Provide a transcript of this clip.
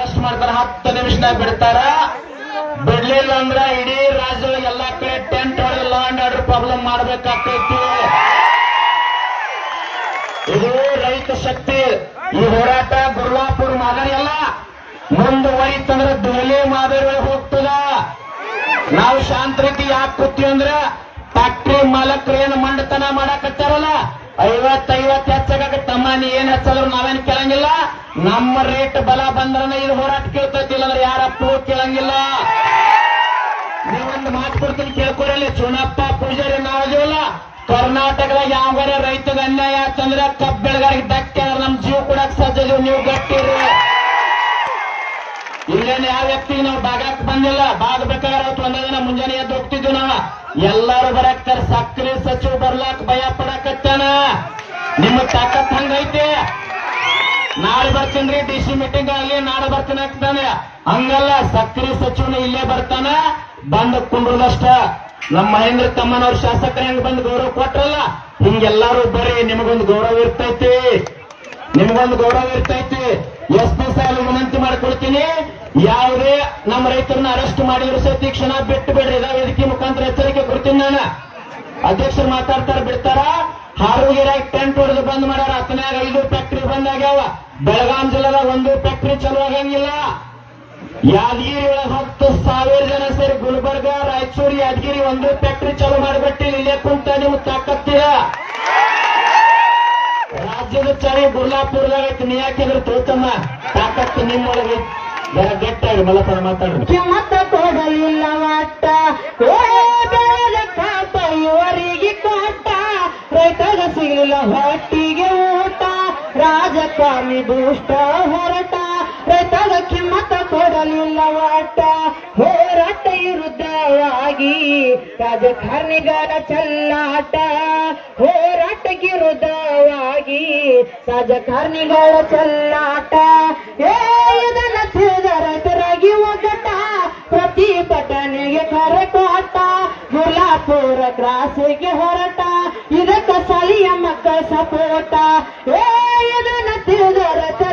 Arrest ಮಾಡ್ತಾರ, 10 ನಿಮಿಷದಾಗ ಬಿಡ್ತಾರ. ಬಿಡ್ಲಿಲ್ಲ ಅಂದ್ರ ಇಡೀ ರಾಜ್ಯದ ಎಲ್ಲಾ ಕಡೆ ಟೆಂಟ್ ಹೊಡೆದು ಲಾ ಅಂಡ್ ಆರ್ಡರ್ ಪ್ರಾಬ್ಲಮ್ ಮಾಡ್ಬೇಕಾಗ್ತೈತಿ. ಇದು ರೈತ ಶಕ್ತಿ. ಈ ಹೋರಾಟ ಗುರ್ಲಾಪುರ ಮಾದರಿ ಅಲ್ಲ, ಮುಂದುವರಿತಂದ್ರೆ ದೆಹಲಿ ಮಾದರಿ ಹೋಗ್ತದ. ನಾವು ಶಾಂತ ರೀತಿ ಯಾಕೆ ಕೂತೀವಿ ಅಂದ್ರೆ ಫ್ಯಾಕ್ಟ್ರಿ ಮಾಲಕರು ಏನು ಮಂಡತನ ಮಾಡಾಕತ್ತಾರಲ್ಲ, 50 ಹೆಚ್ಚಾಗತ್ತಮ್ಮ, ನೀ ಏನ್ ಹೆಚ್ಚಾದ್ರು ನಾವೇನ್ ಕೇಳಂಗಿಲ್ಲ. ನಮ್ಮ ರೇಟ್ ಬಲ ಬಂದ್ರೆ ಇದು ಹೋರಾಟ ಕೇಳ್ತೈತಿಲ್ಲ ಅಂದ್ರೆ ಯಾರಪ್ಪ ಕೇಳಂಗಿಲ್ಲ. ನೀವೊಂದು ಮಾತು ಕೊಡ್ತೀನಿ ಕೇಳ್ಕೊರಲ್ಲಿ, ಚುನಪ್ಪ ಪೂಜಾರಿ ನಾವದಿವಲ್ಲ, ಕರ್ನಾಟಕದಾಗ ಯಾವಾಗಾರ ರೈತಗೆ ಅನ್ಯಾಯ ಆತಂದ್ರೆ ಕಬ್ಬು ಬೆಳೆಗಾರಿಗೆ ಧಕ್ಕೆ ನಮ್ ಜೀವ ಕೊಡಕ್ ಸಜ್ಜ, ನೀವು ಗಟ್ಟಿರಿ. ಇಲ್ಲೇನು ಯಾವ ವ್ಯಕ್ತಿಗೆ ನಾವು ಬಾಗಕ್ಕೆ ಬಂದಿಲ್ಲ, ಬಾಗಬೇಕಾದ್ರೆ ಅವತ್ತು ಒಂದೇ ದಿನ ಮುಂಜಾನೆ ಎದ್ದು ಹೋಗ್ತಿದ್ವಿ. ನಾವು ಎಲ್ಲಾರು ಬರಕ್ತಾರ, ಸಕ್ರೆ ಸಚಿವ ಬರ್ಲಾಕ್ ಭಯ ಪಡಕತ್ತಾನ. ನಿಮ್ಮ ತಾಕತ್ ಹಂಗೈತೆ. ನಾಳೆ ಬರ್ತೀನಿ DC ಮೀಟಿಂಗ್ ಆಗಲಿ, ನಾಳೆ ಬರ್ತೀನಿ ಆಗ್ತಾನೆ. ಹಂಗಲ್ಲ, ಸಕ್ರೆ ಸಚಿವನ ಇಲ್ಲೇ ಬರ್ತಾನ, ಬಂದ ಕುಂಡ್ರದಷ್ಟ. ನಮ್ಮ ಮಹೇಂದ್ರ ತಮ್ಮನವ್ರ ಶಾಸಕರು ಹೆಂಗ್ ಬಂದು ಗೌರವ ಕೊಟ್ರಲ್ಲ, ಹಿಂಗೆಲ್ಲಾರು ಬರ್ರಿ, ನಿಮಗೊಂದು ಗೌರವ ಇರ್ತೈತಿ, ನಿಮಗೊಂದು ಗೌರವ ಇರ್ತೈತಿ. SP ಸಾಹೇಬ್ ವಿನಂತಿ ಮಾಡ್ಕೊಳ್ತೀನಿ, ಯಾವುದೇ ನಮ್ಮ ರೈತರನ್ನ ಅರೆಸ್ಟ್ ಮಾಡಿದ್ರು ಸತಿ ಕ್ಷಣ ಬಿಟ್ಟು ಬಿಡ್ರಿ. ವೇದಿಕೆ ಮುಖಾಂತರ ಎಚ್ಚರಿಕೆ ಕೊಡ್ತೀನಿ ನಾನು. ಅಧ್ಯಕ್ಷರು ಮಾತಾಡ್ತಾರ, ಬಿಡ್ತಾರ. ಹಾರುಗಿರಾಗಿ ಟೆಂಟ್ ಹೊಡೆದು ಬಂದ್ ಮಾಡ್ಯಾರ. 5 ಫ್ಯಾಕ್ಟ್ರಿ ಬಂದ್ ಆಗ್ಯಾವ. ಬೆಳಗಾಂ ಜಿಲ್ಲೆದಾಗ 1 ಫ್ಯಾಕ್ಟ್ರಿ ಚಲೋ ಆಗಂಗಿಲ್ಲ. ಯಾದಗಿರಿ ಒಳಗೆ 10,000 ಜನ ಸೇರಿ ಗುಲ್ಬರ್ಗ, ರಾಯಚೂರು, ಯಾದಗಿರಿ 1 ಫ್ಯಾಕ್ಟ್ರಿ ಚಲೋ ಮಾಡಿಬಿಟ್ಟಿಲ್ಲ. ಇಲ್ಲೇ ಕುಂತ ನೀವು ತಾಕತ್ತೀರ. ರಾಜ್ಯದ ಚಳಿ ಗುರ್ಲಾಪುರದಾಗ ಐತಿ, ನೀ ಯಾಕಿದ್ರೆ ತೋತಮ್ಮ ತಾಕತ್ತು ನಿಮ್ಮೊಳಗೆ. ಜರ ಗಟ್ಟಾಗಿ ಮಲಪನ ಮಾತಾಡ್ರಿ. ಕಿಮ್ಮತ್ತ ಕೊಡಲಿಲ್ಲ ಒಟ್ಟ ಕಾಟ, ಇವರಿಗೆ ಕಾಟ, ರೈತಗ ಸಿಗಲಿಲ್ಲ ಹೊಟ್ಟಿಗೆ ಊಟ, ರಾಜಕಾರಣಿ ದುಷ್ಟ ಹೊರಟ, ರೈತಗ ಕಿಮ್ಮತ್ತ ಕೊಡಲಿಲ್ಲ ಒಟ್ಟ. ಹೋರಾಟ ವಿರುದ್ಧವಾಗಿ ರಾಜಕಾರಣಿಗಳ ಚೆಲ್ಲಾಟ, ಹೋರಾಟಕ್ಕೆ ವಿರುದ್ಧವಾಗಿ ರಾಜಕಾರಣಿಗಳ ಚೆಲ್ಲಾಟ. ಇದನ್ನ ತಿಳಿದ ರೈತರಾಗಿ ಒಗ್ಗಟ್ಟ, ಪ್ರತಿಭಟನೆಗೆ ಕರೆಕಾಟ, ಗುಲಾಪುರ ಕ್ರಾಸಿಗೆ ಹೊರಟ, ಇದಕ್ಕ ಸ್ಥಳೀಯ ಮಕ್ಕಳ ಸಪೋಟ. ಇದನ್ನ ತಿಳಿದ ರೈತ